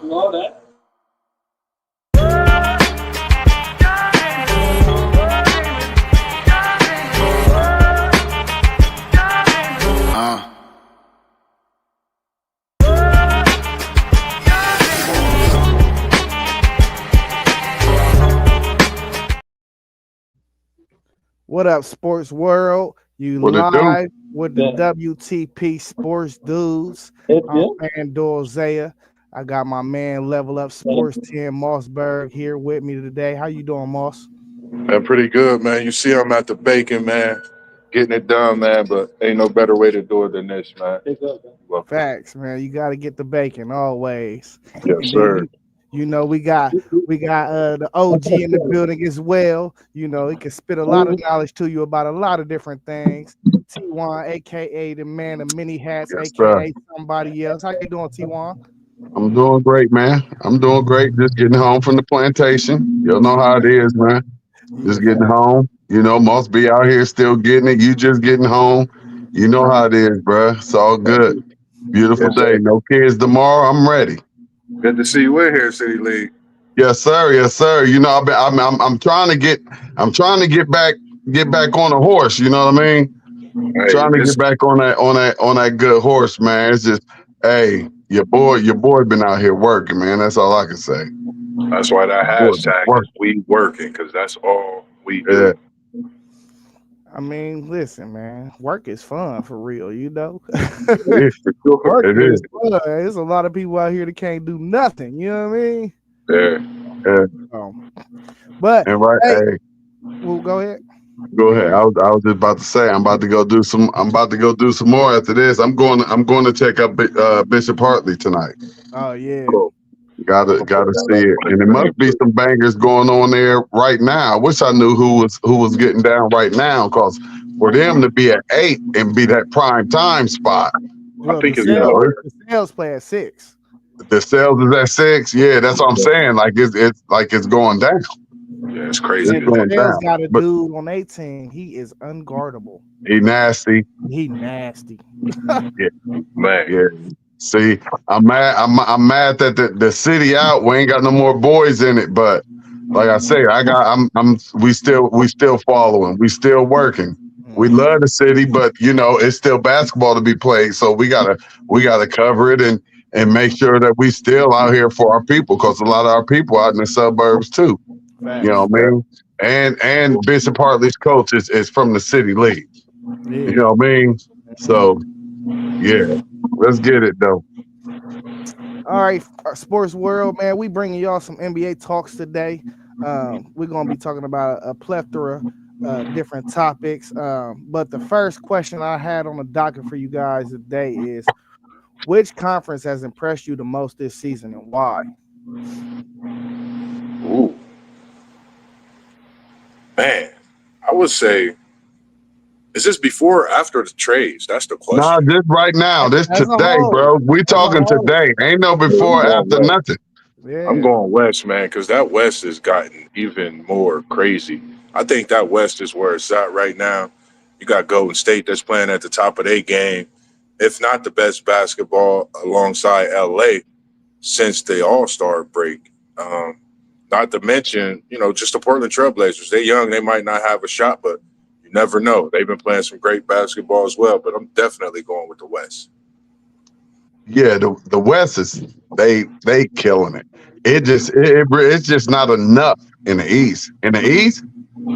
Know that. What up, sports world? You What it do? live with the Yeah. WTP Sports Dudes. Yep, I'm yep. FanDuel Zaya. I got my man Level Up Sports 10 Mossberg here with me today. How you doing, Moss? Man, pretty good, man. You see I'm at the bacon, man. Getting it done, man, but ain't no better way to do it than this, man. Pick up, man. Well, Facts, man. You got to get the bacon always. yes, And then sir. you know we got the OG in the building as well. You know he can spit a lot of knowledge to you about a lot of different things. T1, aka the man of many hats, Yes, sir. aka somebody else. How you doing, T1? I'm doing great, man. I'm doing great. Just getting home from the plantation. You'll know how it is, man. Just getting Yeah, home. You know, must be out here still getting it. You just getting home. You know how it is, bruh. It's all good. Beautiful Yes, day. sir. No kids tomorrow. I'm ready. Good to see you in here, City League. Yes, sir. Yes, sir. You know, I'm trying to get back on a horse. You know what I mean? Hey, Trying to it's get back on that good horse, man. It's just, hey, your boy been out here working, man. That's all I can say. that's why that Boy been hashtag is working. we working, because that's all we Yeah, do. I mean, listen, man, work is fun for real. You know, it is. For sure. work It is is. fun. There's a lot of people out here that can't do nothing. You know what I mean? Yeah. Yeah. Um, but And right, hey, hey, well, go ahead. go ahead. I was just about to say I'm about to go do some more after this. I'm going to check out Bishop Hartley tonight. Oh yeah. Cool. Gotta see it, and it must be some bangers going on there right now. I wish I knew who was getting down right now, cause for them to be at 8 and be that prime time spot, I Well, think it's you know, more. the sales play at 6. the sales is at 6. Yeah, that's what I'm saying. Like it's like it's going down. Yeah, it's It's crazy And the today. going sales down. got a But dude on 18. He is unguardable. he nasty. He nasty. Yeah, Man. yeah. See, I'm mad that the city out. We ain't got no more boys in it. But like I say, we still following. We still working. We love the city, but you know it's still basketball to be played. So we gotta cover it and make sure that we still out here for our people, because a lot of our people out in the suburbs too. You know Facts. what I mean? And Bishop Hartley's coach is from the city league. You Yeah. know what I mean? So yeah, let's get it though. All right, sports world, man. We bringing y'all some NBA talks today. We're gonna be talking about a plethora different topics. But the first question I had on the docket for you guys today is, which conference has impressed you the most this season and why? Ooh. Man. I would say, is this before or after the trades? That's the Nah, question. this right now, this As a today, whole, bro. We as a talking whole, today. Ain't no I'm before or going after west. nothing. I'm yeah. going west, man, because that west has gotten even more crazy. I think that west is where it's at right now. You got Golden State that's playing at the top of their game, if not the best basketball alongside LA since the All Star break. Not to mention, just the Portland Trailblazers. They're young, they might not have a shot, but you never know. They've been playing some great basketball as well, but I'm definitely going with the West. Yeah, the West is they killing it. It's just not enough in the East. In the East,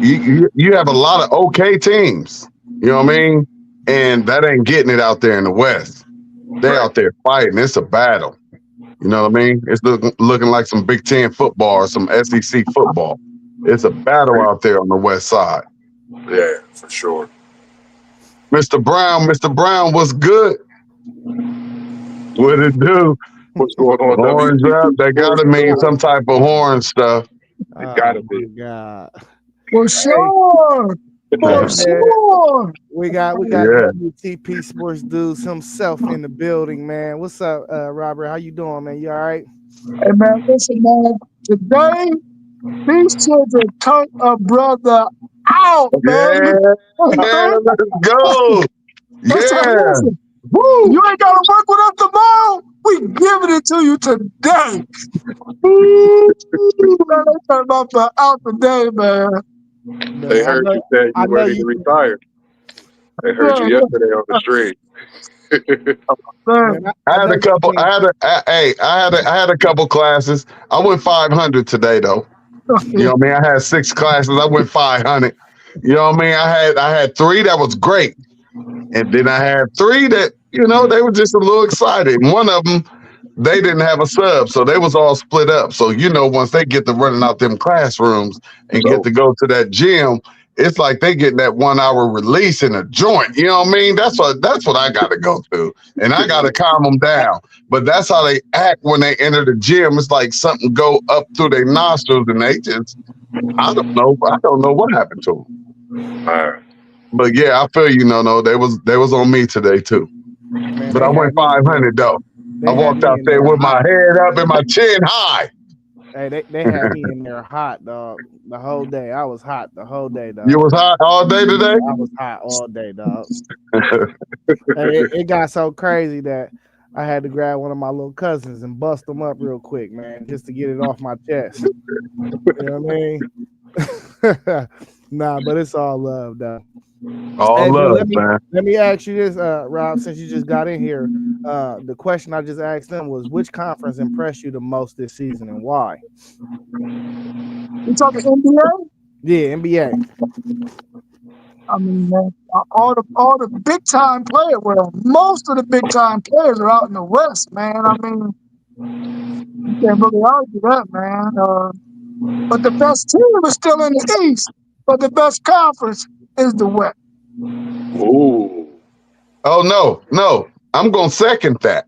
you have a lot of okay teams. You know what I mean? And that ain't getting it out there in the West. They Right. out there fighting. It's a battle. You know what I mean? It's looking like some Big Ten football or some SEC football. It's a battle out there on the West side. Yeah, for sure. Mr. Brown was good. What it do? What's going on, Horns up. WTP That Sports? gotta mean some type of horn stuff. It Oh gotta my be. god. For Hey, sure. hey For man, sure. we got Yeah. WTP Sports Dudes himself in the building, man. What's up, Robert? How you doing, man? You all right? Hey man, listen, man. Today, these children cut a brother out, man. Yeah. Let's go. Listen, Yeah. listen. Woo. You ain't gotta work with us tomorrow. We giving it to you today. Man, they turned off the out today, man. They Man, heard you said I you know ready to you. retire. They heard you Man, yesterday on the street. man. Man, I I had know a you couple. can't. I had a couple classes. I went 500 today though. You know what I mean? I had 6 classes. I went 500. You know what I mean? I had 3 that was great, and then I had 3 that they were just a little excited. And one of them, they didn't have a sub, so they was all split up. So once they get to running out them classrooms and get to go to that gym, it's like they getting that 1 hour release in a joint. You know what I mean? That's what I got to go to, and I got to calm them down. But that's how they act when they enter the gym. It's like something go up through their nostrils, and they just I don't know what happened to them. All right. But yeah, I feel no, they was on me today too. Man, But they I went had me in there. 500 though. They I had walked me out in there with my hot. head up and my chin high. Hey, they had me in there hot, dog. The whole day. I was hot the whole day, dog. You was hot all day today? I was hot all day, dog. Hey, it got so crazy that I had to grab one of my little cousins and bust them up real quick, man, just to get it off my chest. You know what I mean? Nah, but it's all love, though. All Hey, love, but man. let me ask you this, Rob, since you just got in here. The question I just asked them was, which conference impressed you the most this season and why? You talking NBA? Yeah, NBA. I mean, man, all the big time players. Well, most of the big time players are out in the West, man. I mean, you can't really argue that, man. But the best team is still in the East. But the best conference is the West. Ooh. Oh no. I'm gonna second that.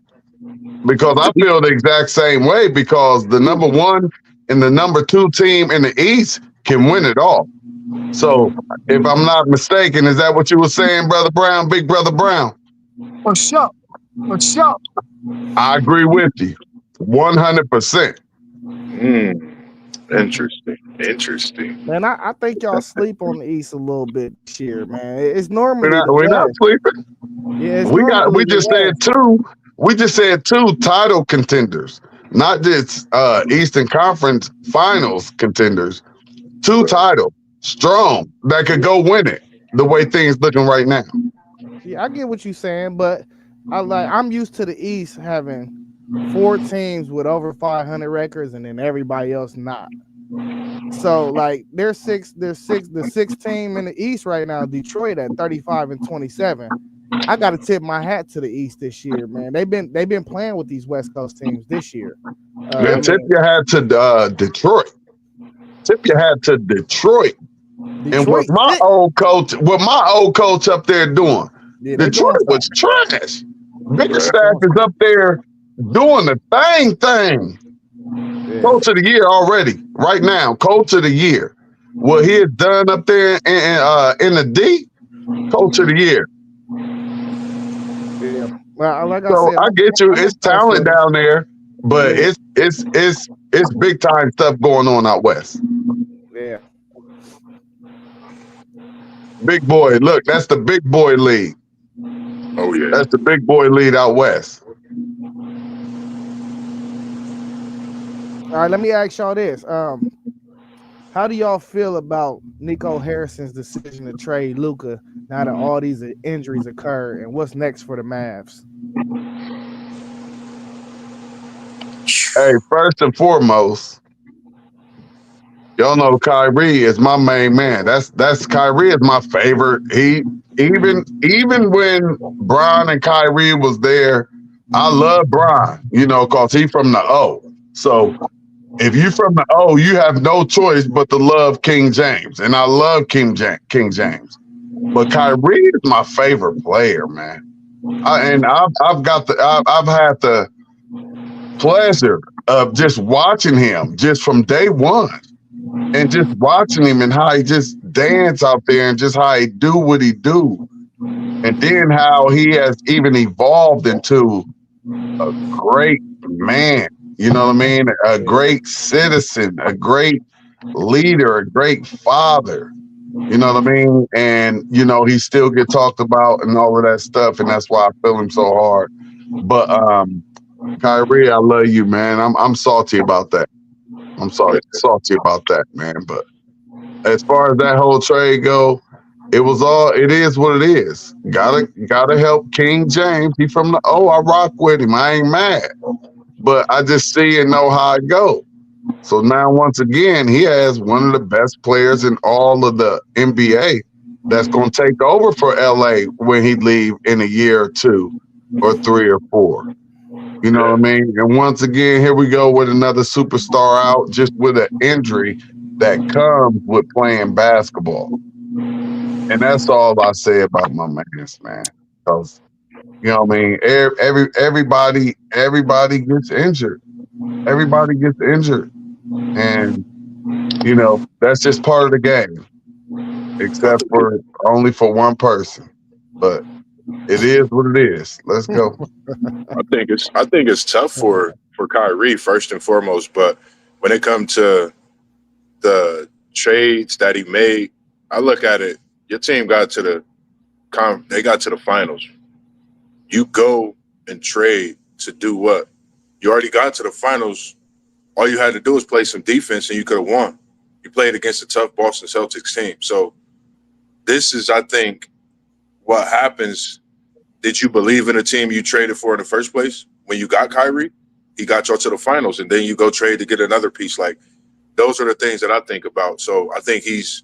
Because I feel the exact same way, because the number 1 and the number 2 team in the East can win it all. So if I'm not mistaken, is that what you were saying, Brother Brown, Big Brother Brown? For sure. For sure. I agree with you 100%. Interesting. Man, I think y'all sleep on the East a little bit this year, man. It's normally We're not West. sleeping. Yeah, it's We normally the just said West. 2. We just said 2 title contenders, not just Eastern Conference Finals contenders. 2 titles, strong, that could go win it. The way things looking right now. Yeah, I get what you're saying, but I'm used to the East having 4 teams with over 500 records, and then everybody else not. So like there's 6. The 6th team in the East right now, Detroit at 35-27. I got to tip my hat to the East this year, man. They've been playing with these West Coast teams this year. Tip your hat to Detroit. Tip your hat to Detroit. And what my old coach up there doing? Yeah, Detroit was trash. Bickerstaff is up there doing the thing. Yeah. Coach of the year already, right now. Coach of the year. What he has done up there in the D, Coach of the year. Yeah. Well, like So I get you. It's talent down there, but Yeah. it's big time stuff going on out west. Yeah. Big boy, look, that's the big boy league. Oh yeah. That's the big boy league out west. All right, let me ask y'all this. How do y'all feel about Nico Harrison's decision to trade Luka now that all these injuries occur, and what's next for the Mavs? Hey, first and foremost, y'all know Kyrie is my main man. That's Kyrie is my favorite. He even when Bron and Kyrie was there, I love Bron, cause he from the O. So if you from the O, you have no choice but to love King James, and I love King James. But Kyrie is my favorite player, man. I've had the pleasure of just watching him just from day one, and just watching him and how he just dance out there and just how he do what he do, and then how he has even evolved into a great man. You know what I mean? A great citizen, a great leader, a great father. You know what I mean? And, he still get talked about and all of that stuff. And that's why I feel him so hard. But Kyrie, I love you, man. I'm salty about that. I'm sorry, salty about that, man. But as far as that whole trade go, it is what it is. Gotta help King James. He from the I rock with him. I ain't mad. But I just see and know how it go. So now once again, he has one of the best players in all of the NBA that's gonna take over for LA when he leave in a year or 2 or 3 or 4. You know what I mean? And once again, here we go with another superstar out just with an injury that comes with playing basketball. And that's all I say about my man's, man. Because you know what I mean, everybody gets injured. Everybody gets injured. And you know, that's just part of the game. Except for only for one person. But it is what it is. Let's go. I think it's tough for Kyrie first and foremost, but when it comes to the trades that he made, I look at it. Your team got to the finals. You go and trade to do what? You already got to the finals. All you had to do was play some defense, and you could have won. You played against a tough Boston Celtics team. So this is, I think, what happens. Did you believe in the team you traded for in the first place? When you got Kyrie, he got y'all to the finals, and then you go trade to get another piece. Like, those are the things that I think about. So I think he's,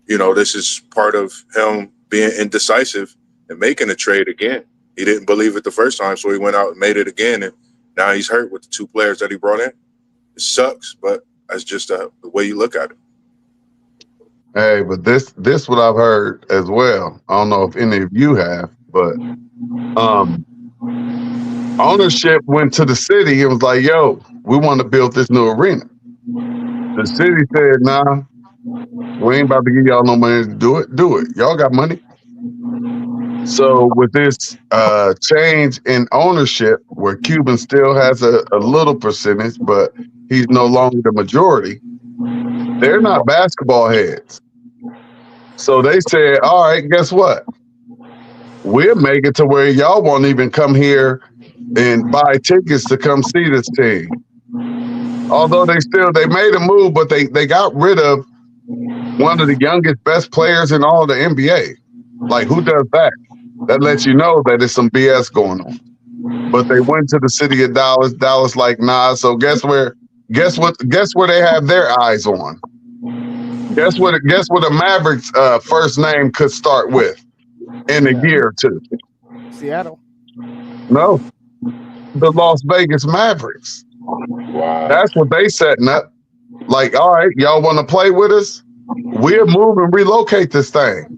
this is part of him being indecisive and making a trade again. He didn't believe it the first time, so he went out and made it again, and now he's hurt with the 2 players that he brought in. It sucks, but that's just the way you look at it. Hey, but this what I've heard as well. I don't know if any of you have, but ownership went to the city and was like, yo, we want to build this new arena. The city said, nah, we ain't about to give y'all no money to do it. Do it. Y'all got money. So with this change in ownership, where Cuban still has a little percentage, but he's no longer the majority, they're not basketball heads. So they said, all right, guess what? We'll make it to where y'all won't even come here and buy tickets to come see this team. Although they made a move, but they got rid of one of the youngest, best players in all the NBA. Like, who does that? That lets you know that there's some BS going on. But they went to the city of Dallas. Dallas like, nah. So guess where they have their eyes on? Guess what the Mavericks first name could start with in a year or 2? Seattle. No. The Las Vegas Mavericks. Wow. That's what they setting up. Like, all right, y'all want to play with us? We'll move and relocate this thing.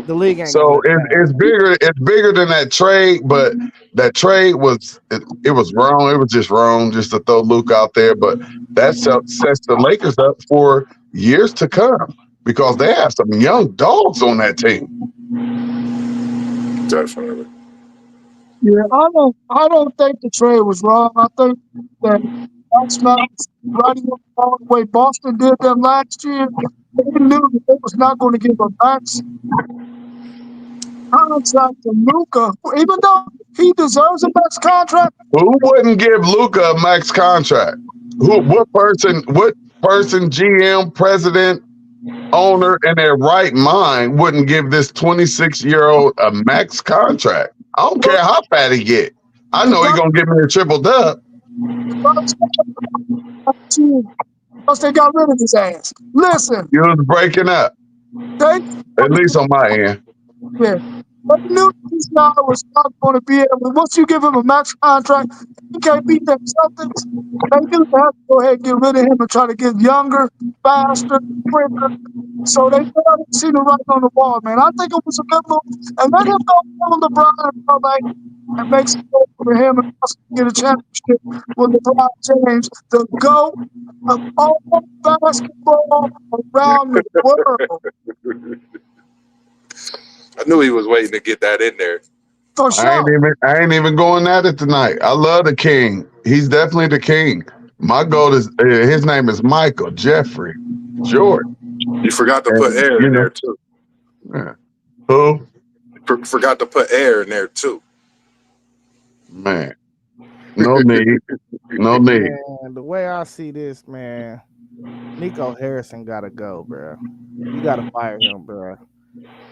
The league ain't so it's bigger than that trade, but that trade was wrong. It was just wrong just to throw Luke out there. But that sets the Lakers up for years to come because they have some young dogs on that team. Definitely. Yeah, I don't think the trade was wrong. I think that that's not right along the way Boston did them last year. They knew that they was not going to give a max contract to Luka, even though he deserves a max contract. Who wouldn't give Luka a max contract? What person, GM, president, owner in their right mind wouldn't give this 26-year-old a max contract? I don't care how fat he get. I know he's gonna give me a triple dub. Because they got rid of his ass. Listen, You was breaking up, at least on my end. But they knew this guy was not going to be able. Once you give him a max contract, he can't beat them Celtics. They knew they have to go ahead and get rid of him and try to get younger, faster, quicker. So they see the writing on the wall, man. I think it was a good move. And let him go follow LeBron and LA and make some goals for him and also get a championship with LeBron James, the GOAT of all basketball around the world. I knew he was waiting to get that in there. For sure. I ain't even going at it tonight. I love the king. He's definitely the king. My goal is his name is Michael Jeffrey Jordan. You forgot to put air in there too. Yeah. Who? Forgot to put air in there too. Man, No need. No need. Man, the way I see this, man, Nico Harrison gotta go, bro. You gotta fire him, bro.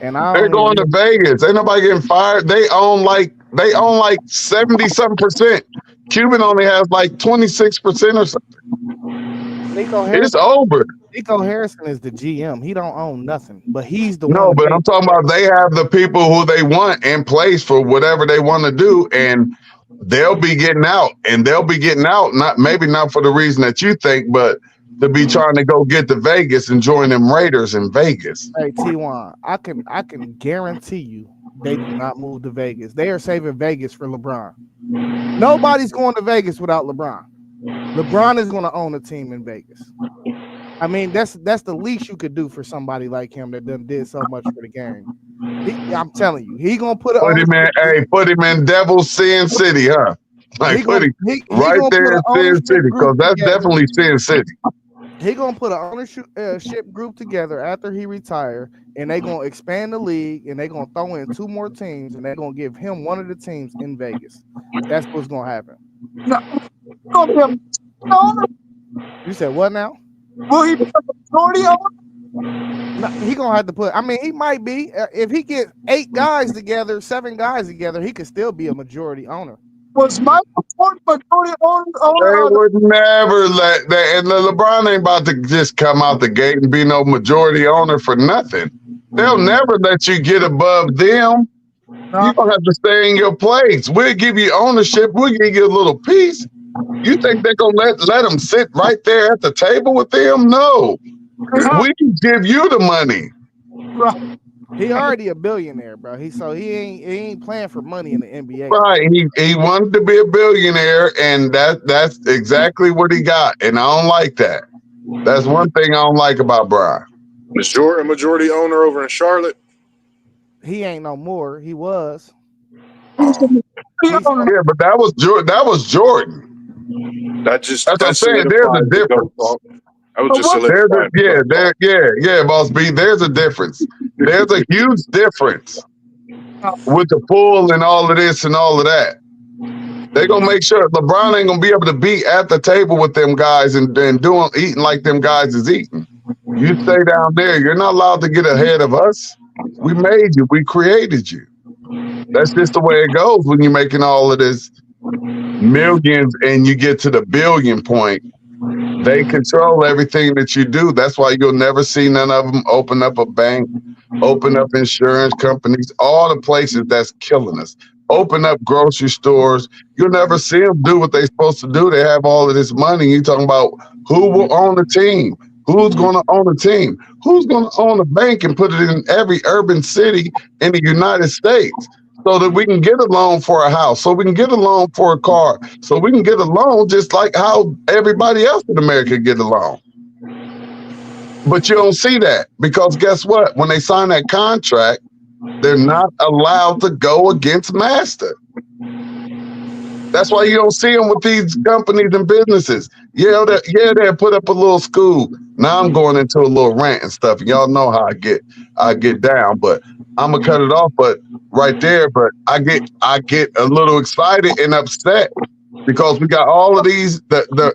And I They're don't going to even Vegas. Ain't nobody getting fired. They own like 70-something%. Cuban only has like 26% or something. Nico It's Harrison. over. Nico Harrison is the GM. He don't own nothing, but he's the No, one. but I'm talking about they have the people who they want in place for whatever they want to do, and they'll be getting out, maybe not for the reason that you think, but to be trying to go get to Vegas and join them Raiders in Vegas. Hey T1, I can guarantee you they do not move to Vegas. They are saving Vegas for LeBron. Nobody's going to Vegas without LeBron. LeBron is going to own a team in Vegas. I mean, that's the least you could do for somebody like him that done did so much for the game. I'm telling you, he gonna put him in Devil's Sin City, huh? Like put him right there in Sin City, because that's definitely Sin City. He gonna put an ownership group together after he retire, and they gonna expand the league, and they gonna throw in 2 more teams, and they gonna give him one of the teams in Vegas. That's what's gonna happen. No, You said what now? will he be a majority owner? No, he gonna have to put. I mean, he might be if he get 8 guys together, 7 guys together, he could still be a majority owner. Was Michael Jordan majority owner? They would never let that. And LeBron ain't about to just come out the gate and be no majority owner for nothing. They'll never let you get above them. You're gonna have to stay in your place. We'll give you ownership. We'll give you a little piece. You think they're gonna let them sit right there at the table with them? No. We can give you the money. Right. He already a billionaire, bro. He ain't playing for money in the NBA. Right. He wanted to be a billionaire, and that's exactly what he got. And I don't like that. That's one thing I don't like about Brian. Is Jordan majority owner over in Charlotte? He ain't no more. He was. He's the majority owner. Yeah, but that was Jordan. That's what I'm saying. There's a difference. I was just Boss B. There's a difference. There's a huge difference with the pool and all of this and all of that. They're gonna make sure LeBron ain't gonna be able to be at the table with them guys and eating like them guys is eating. You stay down there. You're not allowed to get ahead of us. We made you. We created you. That's just the way it goes when you're making all of this millions and you get to the billion point. They control everything that you do. That's why you'll never see none of them open up a bank, open up insurance companies, all the places that's killing us. Open up grocery stores. You'll never see them do what they're supposed to do. They have all of this money. You're talking about who will own the team? Who's going to own a team? Who's going to own a bank and put it in every urban city in the United States? So that we can get a loan for a house, so we can get a loan for a car, so we can get a loan just like how everybody else in America get a loan. But you don't see that because guess what? When they sign that contract, they're not allowed to go against master. That's why you don't see them with these companies and businesses. They'll put up a little school. Now I'm going into a little rant and stuff. Y'all know how I get down, but I'm gonna cut it off. But right there, but I get a little excited and upset because we got all of these the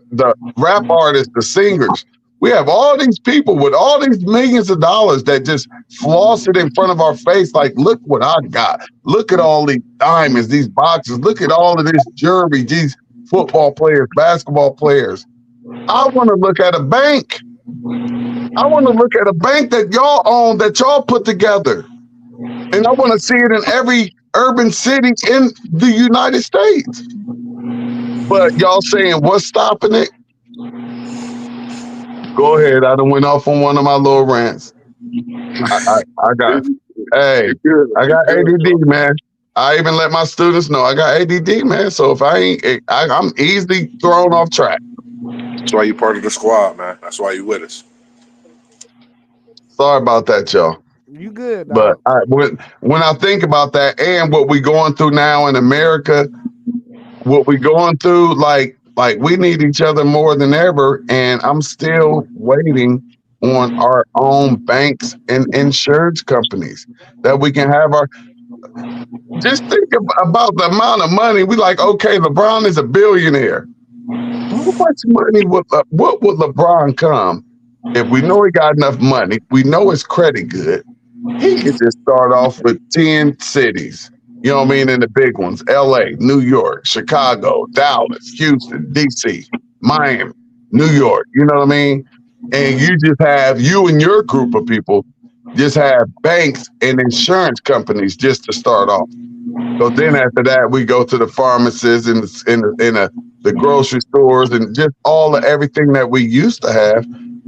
rap artists, the singers. We have all these people with all these millions of dollars that just floss it in front of our face like, look what I got. Look at all these diamonds, these boxes. Look at all of this jewelry, these football players, basketball players. I want to look at a bank. I want to look at a bank that y'all own, that y'all put together. And I want to see it in every urban city in the United States. But y'all saying what's stopping it? Go ahead. I done went off on one of my little rants. I got ADD, man. I even let my students know I got ADD, man. So if I'm easily thrown off track. That's why you're part of the squad, man. That's why you with us. Sorry about that, y'all. You good, dog. But when I think about that and what we going through now in America, what we going through, like we need each other more than ever. And I'm still waiting on our own banks and insurance companies that we can have just think about the amount of money. We like, okay, LeBron is a billionaire. How much money what would LeBron come if we know he got enough money? We know his credit good. He could just start off with 10 cities. You know what I mean? In the big ones: LA, New York, Chicago, Dallas, Houston, DC, Miami, New York. You know what I mean? And you just have you and your group of people just have banks and insurance companies just to start off. So then after that, we go to the pharmacies and the grocery stores and just all of everything that we used to have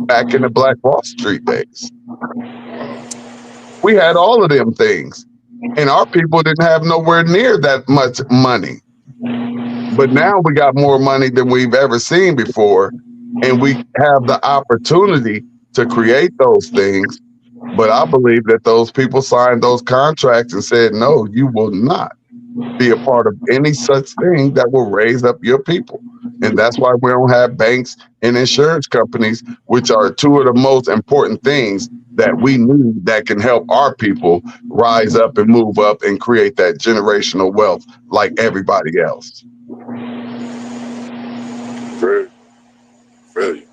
back in the Black Wall Street days. We had all of them things, and our people didn't have nowhere near that much money. But now we got more money than we've ever seen before, and we have the opportunity to create those things. But I believe that those people signed those contracts and said, no, you will not be a part of any such thing that will raise up your people. And that's why we don't have banks and insurance companies, which are two of the most important things that we need that can help our people rise up and move up and create that generational wealth like everybody else. Really?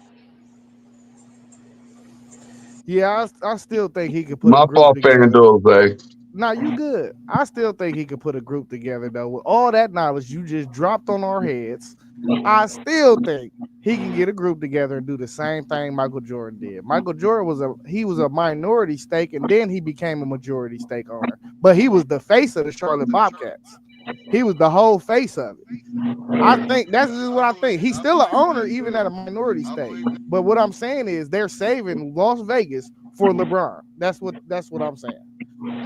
Yeah, I still think he could put My a group fault, together. FanDuel, eh? Nah, you good. I still think he could put a group together though. With all that knowledge you just dropped on our heads, I still think he can get a group together and do the same thing Michael Jordan did. Michael Jordan was a minority stake, and then he became a majority stake owner. But he was the face of the Charlotte Bobcats. He was the whole face of it. I think that's just what I think. He's still an owner, even at a minority stake. But what I'm saying is they're saving Las Vegas for LeBron. That's what I'm saying.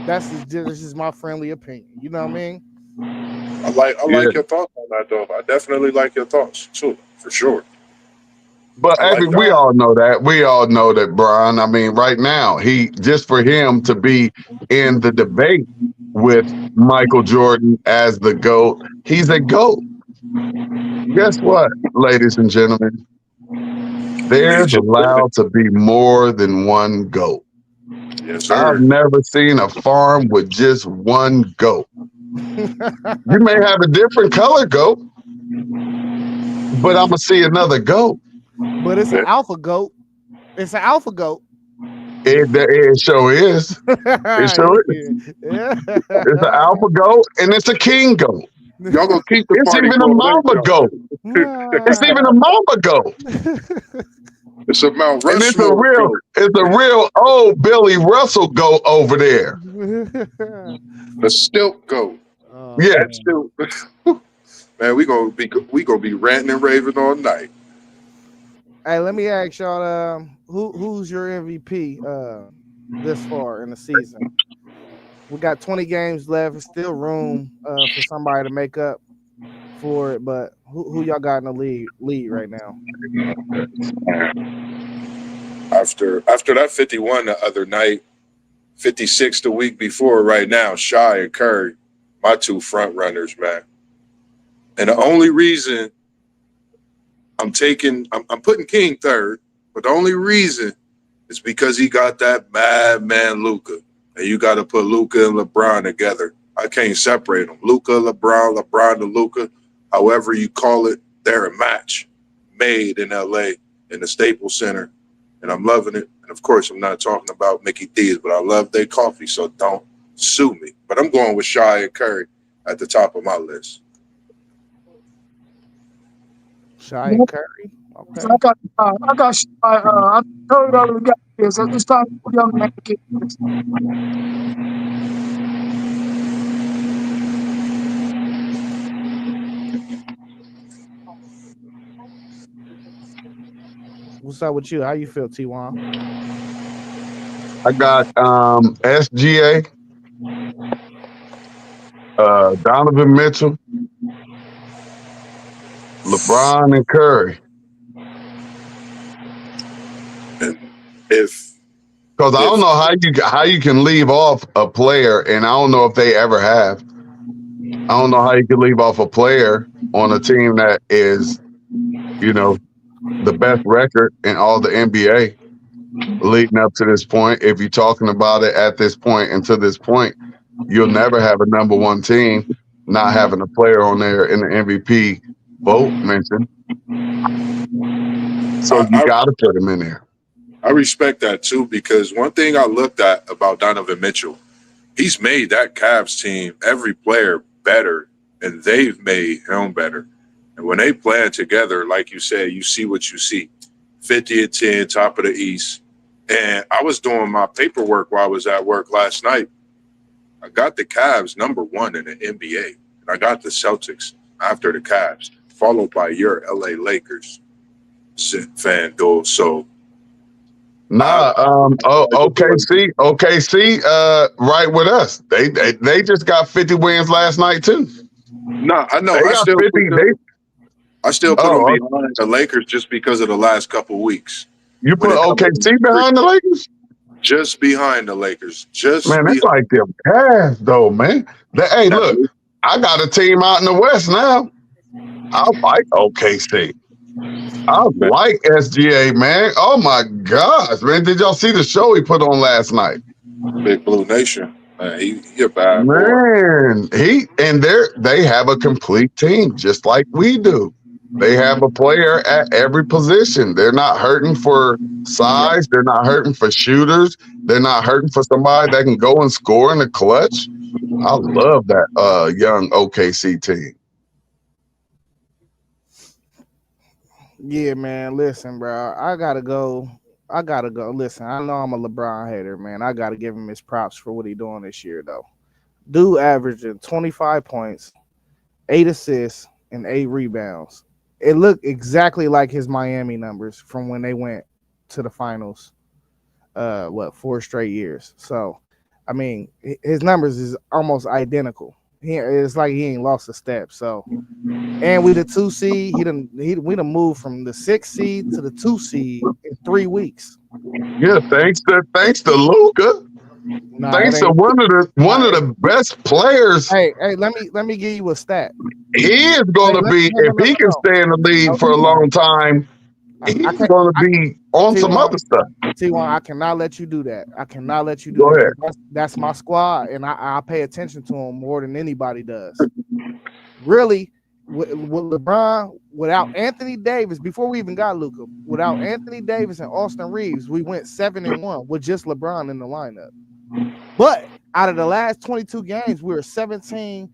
That's just my friendly opinion. You know what I mean? I like your thoughts on that, though. I definitely like your thoughts too, for sure. But we all know that. We all know that, Brian. I mean, right now, just for him to be in the debate with Michael Jordan as the GOAT, he's a GOAT. Guess what, ladies and gentlemen? There's allowed to be more than one GOAT. Yes, sir. I've never seen a farm with just one goat. You may have a different color goat, but I'm gonna see another goat. But it's an alpha goat. It's an alpha goat. It sure is. It sure is. Yeah. It's an alpha goat and it's a king goat. Y'all gonna keep the It's party even a going mama later, goat. It's even a mama goat. It's a Mount And Rushmore. it's a real old Billy Russell goat over there. The stilt goat. Yeah. Stilt. Man, we gonna be ranting and raving all night. Hey, let me ask y'all, who's your MVP this far in the season? We got 20 games left. There's still room for somebody to make up for it, but who y'all got in the lead right now? After that 51 the other night, 56 the week before, right now, Shy and Curry, my two front runners, man. And the only reason I'm putting King third, but the only reason is because he got that madman Luka. And you got to put Luka and LeBron together. I can't separate them. Luka, LeBron, LeBron to Luka, however you call it, they're a match made in LA in the Staples Center. And I'm loving it. And of course, I'm not talking about Mickey D's, but I love their coffee, so don't sue me. But I'm going with Shy and Curry at the top of my list. Shy and Curry. Okay. I got I told you already got this. I just thought young man to get this. What's up with you? How you feel, T1? I got SGA, Donovan Mitchell, LeBron, and Curry. Because I don't know how you can leave off a player, and I don't know if they ever have. I don't know how you can leave off a player on a team that is, the best record in all the NBA leading up to this point. If you're talking about it at this point and to this point, you'll never have a number one team not having a player on there in the MVP vote mentioned. So you got to put him in there. I respect that too, because one thing I looked at about Donovan Mitchell, he's made that Cavs team, every player better, and they've made him better. And when they playing together, like you said, you see what you see. 50-10, top of the East. And I was doing my paperwork while I was at work last night. I got the Cavs number one in the NBA. And I got the Celtics after the Cavs, followed by your LA Lakers, FanDuel. So OKC, right with us. They just got 50 wins last night too. No, I know. They got 50. I still put them behind the Lakers just because of the last couple of weeks. You put OKC behind the Lakers? Just behind the Lakers. Man, that's like them Cavs though, man. Hey, look, I got a team out in the West now. I like OKC. I like SGA, man. Oh my gosh, man! Did y'all see the show he put on last night? Big Blue Nation, man. He a bad man. They have a complete team, just like we do. They have a player at every position. They're not hurting for size. They're not hurting for shooters. They're not hurting for somebody that can go and score in the clutch. I love that young OKC team. Yeah, man. Listen, bro. I gotta go. Listen, I know I'm a LeBron hater, man. I gotta give him his props for what he doing this year, though. Dude averaging 25 points, 8 assists, and 8 rebounds. It looked exactly like his Miami numbers from when they went to the finals. 4 straight years. So, I mean, his numbers is almost identical. It's like he ain't lost a step. So, and we the 2 seed. We done moved from the 6 seed to the 2 seed in 3 weeks. Yeah, thanks to Luka. Thanks to one of the best players. Hey, let me give you a stat. He is going to be if he can stay in the league for a long time. He's going to be on some other stuff. T1, I cannot let you do that. I cannot let you do Go that. ahead. That's my squad, and I pay attention to him more than anybody does. Really, with LeBron, without Anthony Davis, before we even got Luka, without Anthony Davis and Austin Reeves, we went 7-1 with just LeBron in the lineup. But out of the last 22 games, we were 17-5.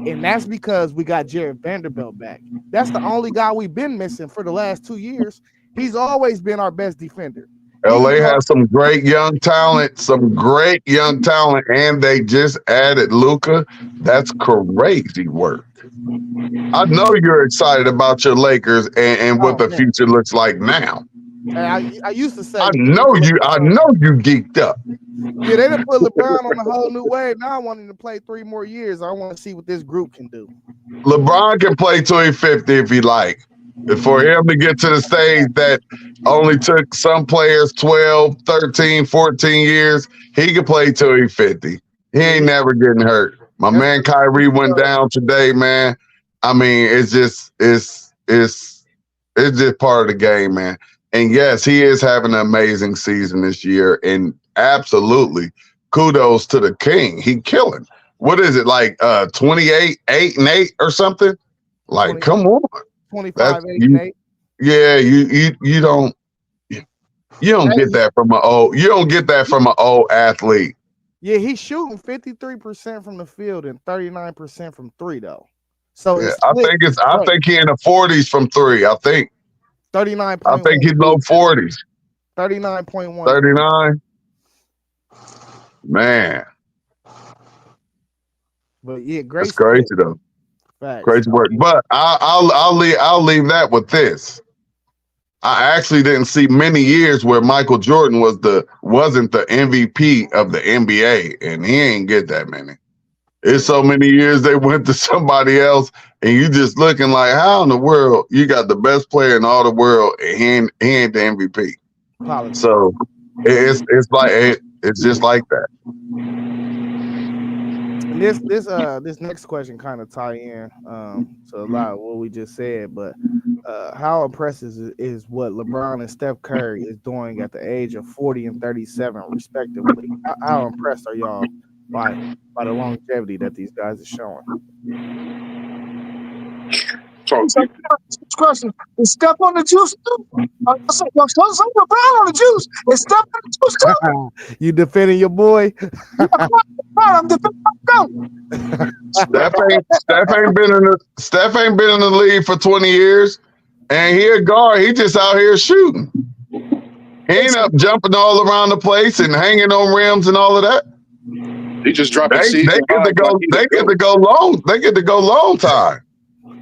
And that's because we got Jared Vanderbilt back. That's the only guy we've been missing for the last 2 years. He's always been our best defender. LA has some great young talent, and they just added Luka. That's crazy work. I know you're excited about your Lakers and what the future looks like now. I used to say I know you geeked up. Yeah, they done put LeBron on a whole new wave. Now I want him to play 3 more years. I want to see what this group can do. LeBron can play till he's 50 if he like. For him to get to the stage that only took some players 12, 13, 14 years, he can play till he's 50. He ain't never getting hurt. My man Kyrie went down today, man. I mean, it's just part of the game, man. And yes, he is having an amazing season this year. And absolutely, kudos to the king. He killing. What is it, like 28, 8-8 or something? Like, 20, come on. 25, 8-8. Yeah, you don't get that from an old athlete. Yeah, he's shooting 53% from the field and 39% from 3 though. So yeah, I think he in the 40s from 3. I think 39. I think he's low 40s. 39.1. 39. Man. But yeah, great. That's crazy though. Facts. Crazy work. But I'll leave that with this. I actually didn't see many years where Michael Jordan wasn't the MVP of the NBA, and he ain't get that many. It's so many years they went to somebody else, and you just looking like, how in the world you got the best player in all the world, and he ain't the MVP. Apologies. So it's just like that. And this next question kind of tie in to a lot of what we just said, but how impressive is what LeBron and Steph Curry is doing at the age of 40 and 37 respectively? How impressed are y'all by the longevity that these guys are showing. So, Question: is Steph on the juice too? Some LeBron on the juice. Is Steph on the juice too? You defending your boy? I'm defending myself. Steph ain't been in the league for 20 years, and he a guard. He just out here shooting. He ain't up jumping all around the place and hanging on rims and all of that. he just dropped a They season. get to go. They get to go long. They get to go long time.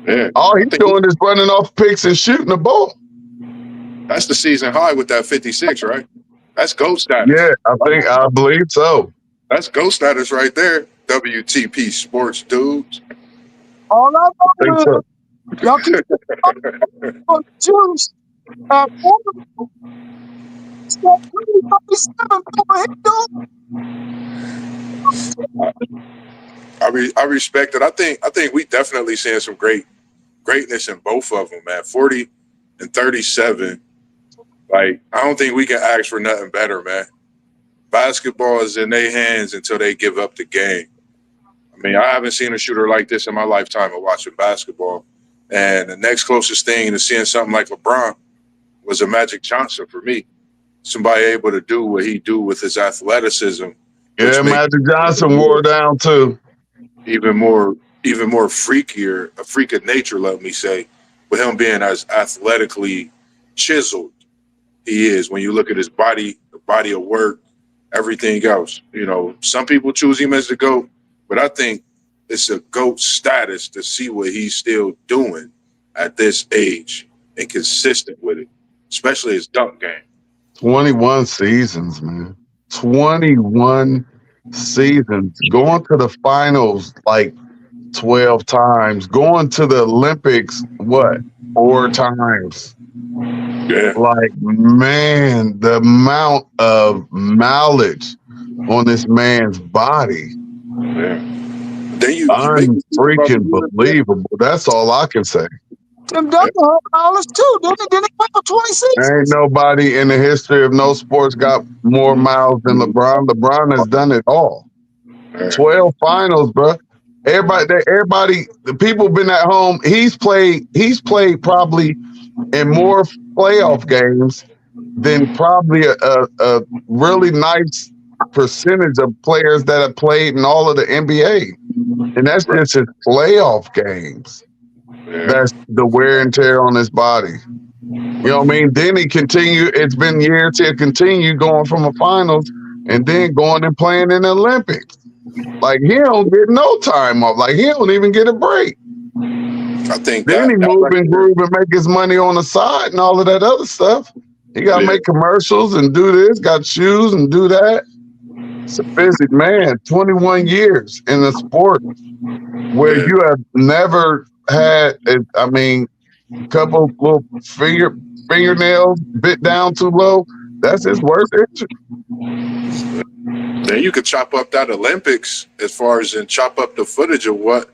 Yeah, All he's doing is running off picks and shooting the ball. that's the season high with that 56, right? That's GOAT status. Yeah, I believe so. That's GOAT status right there. WTP Sports dudes. All I know Think is so. y'all keep on the juice. Steph Curry, 37, I respect it. I think we definitely seeing some greatness in both of them, man. 40 and 37. Like, I don't think we can ask for nothing better, man. Basketball is in their hands until they give up the game. I mean, I haven't seen a shooter like this in my lifetime of watching basketball. And the next closest thing to seeing something like LeBron was a Magic Johnson for me. Somebody able to do what he do with his athleticism. Yeah, Magic Johnson wore down too. Even more freakier, a freak of nature, let me say, with him being as athletically chiseled he is. When you look at his body, the body of work, everything else. You know, some people choose him as the GOAT, but I think it's a GOAT status to see what he's still doing at this age and consistent with it, especially his dunk game. 21 seasons, man. 21 seasons. Going to the finals like 12 times. Going to the Olympics, 4 times. Yeah. Like, man, the amount of mileage on this man's body. Yeah. Then you Unfreaking believable. That's all I can say. Tim Duncan $100 too. Didn't he win for 26? Ain't nobody in the history of no sports got more miles than LeBron. LeBron has done it all. 12 finals, bro. Everybody, the people been at home. He's played probably in more playoff games than probably a really nice percentage of players that have played in all of the NBA. And that's just his playoff games. Yeah. That's the wear and tear on his body. You know what I mean? Then he continued. It's been years to continue going from the finals and then going and playing in the Olympics. Like, he don't get no time off. Like, he don't even get a break. I think Then he move and groove and make his money on the side and all of that other stuff. He got to make commercials and do this, got shoes and do that. It's a busy man. 21 years in a sport where you have never had, a couple little fingernails bit down too low. That's his worst injury. Then you could chop up that Olympics as far as and chop up the footage of what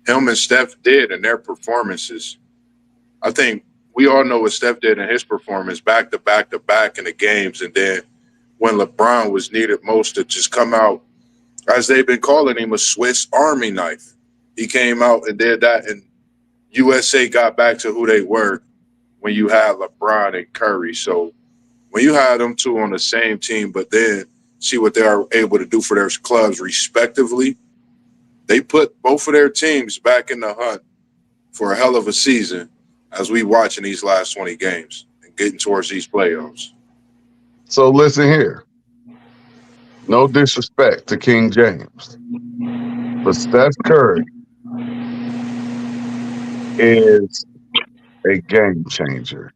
him and Steph did in their performances. I think we all know what Steph did in his performance back to back to back in the games. And then when LeBron was needed most to just come out, as they've been calling him, a Swiss Army knife. He came out and did that, and USA got back to who they were when you had LeBron and Curry. So when you had them two on the same team, but then see what they are able to do for their clubs respectively, they put both of their teams back in the hunt for a hell of a season as we watching these last 20 games and getting towards these playoffs. So listen here. No disrespect to King James, but Steph Curry is a game changer.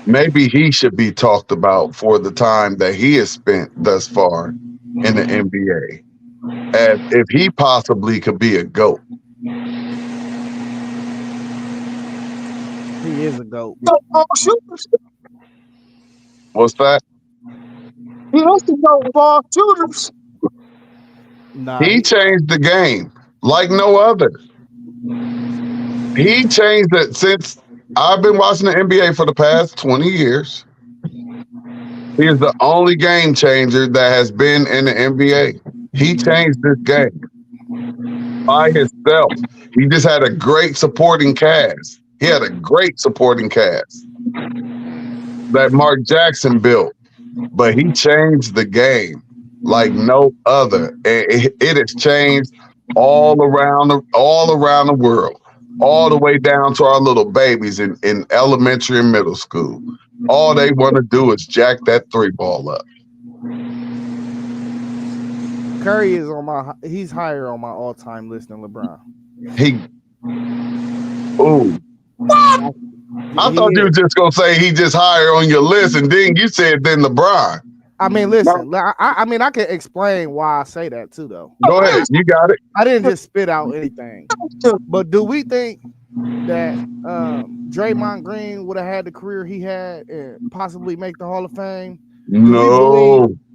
Maybe he should be talked about for the time that he has spent thus far in the NBA, as if he possibly could be a GOAT. He is a GOAT. What's that? He has to go ball shooters. Nah, He changed the game like no other. He changed it since I've been watching the NBA for the past 20 years. He is the only game changer that has been in the NBA. He changed this game by himself. He just had a great supporting cast. He had a great supporting cast that Mark Jackson built, but he changed the game like no other. And it has changed all around the world, all the way down to our little babies in elementary and middle school. All they want to do is jack that 3-ball up. Curry is he's higher on my all-time list than LeBron. I thought you were just gonna say he just higher on your list, and then you said then LeBron. I mean, listen. I mean, I can explain why I say that too, though. Go ahead, you got it. I didn't just spit out anything. But do we think that Draymond Green would have had the career he had and possibly make the Hall of Fame?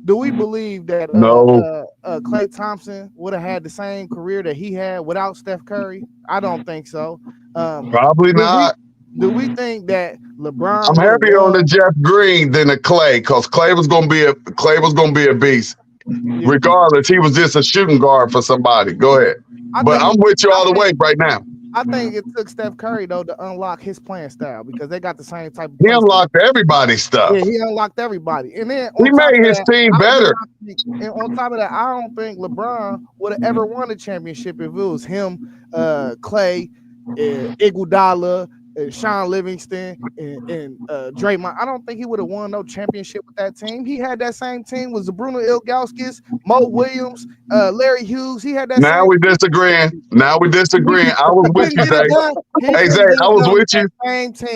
Do we believe that Klay Thompson would have had the same career that he had without Steph Curry? I don't think so. Probably not. Do we think that LeBron? I'm happier on the Jeff Green than the Klay, because Klay was gonna be a beast. Regardless, he was just a shooting guard for somebody. Go ahead. But I'm with you all the way right now. I think it took Steph Curry though to unlock his playing style because they got the same type of. He unlocked everybody's stuff. Yeah, he unlocked everybody, and then he made his team better. And on top of that, I don't think LeBron would have ever won a championship if it was him, Klay, Iguodala, Sean Livingston, and Draymond. I don't think he would have won no championship with that team. He had that same team with Bruno Ilgauskas, Mo Williams, Larry Hughes. He had that. Now we're disagreeing. I was with you, Zay. Hey, Zay, I was with you.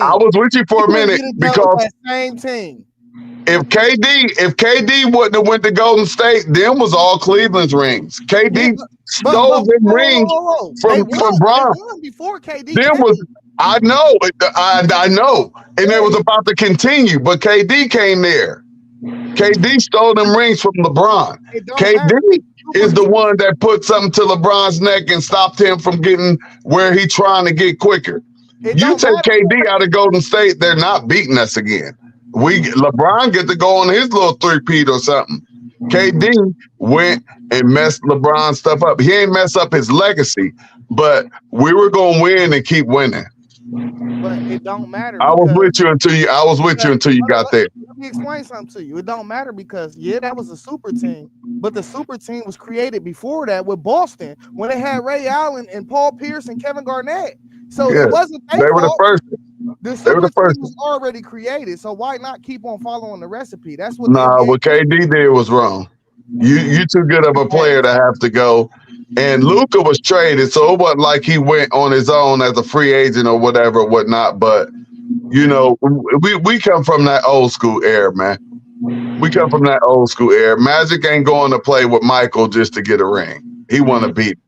I was with you for a minute because that same team. If KD wouldn't have went to Golden State, them was all Cleveland's rings. KD stole them rings from Bron. Before KD. Them was. I know, and it was about to continue, but KD came there. KD stole them rings from LeBron. KD is the one that put something to LeBron's neck and stopped him from getting where he's trying to get quicker. You take KD out of Golden State, they're not beating us again. LeBron get to go on his little three-peat or something. KD went and messed LeBron's stuff up. He ain't messed up his legacy, but we were going to win and keep winning. But it don't matter. I was with you until you got there. Let me explain something to you. It don't matter because that was a super team, but the super team was created before that with Boston when they had Ray Allen and Paul Pierce and Kevin Garnett. So it wasn't they were the first. They were the first. Was already created, so why not keep on following the recipe? That's what. What KD did was wrong. You too good of a player to have to go. And Luka was traded, so it wasn't like he went on his own as a free agent or whatever, whatnot. But we come from that old school era, man. We come from that old school era. Magic ain't going to play with Michael just to get a ring. He want to beat.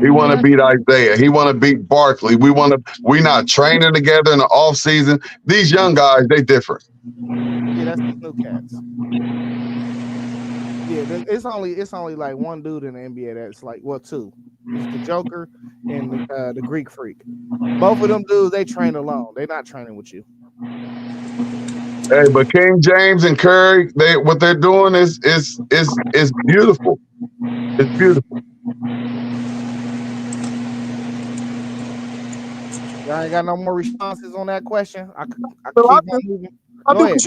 He want to beat Isaiah. He want to beat Barkley. We not training together in the off season. These young guys, they different. Yeah, that's the new cats. Yeah, it's only like one dude in the NBA that's like two. It's the Joker and the Greek Freak. Both of them dudes, they train alone. They're not training with you. Hey, but King James and Curry, what they're doing is beautiful. It's beautiful. Y'all ain't got no more responses on that question. I keep on moving. Go ahead.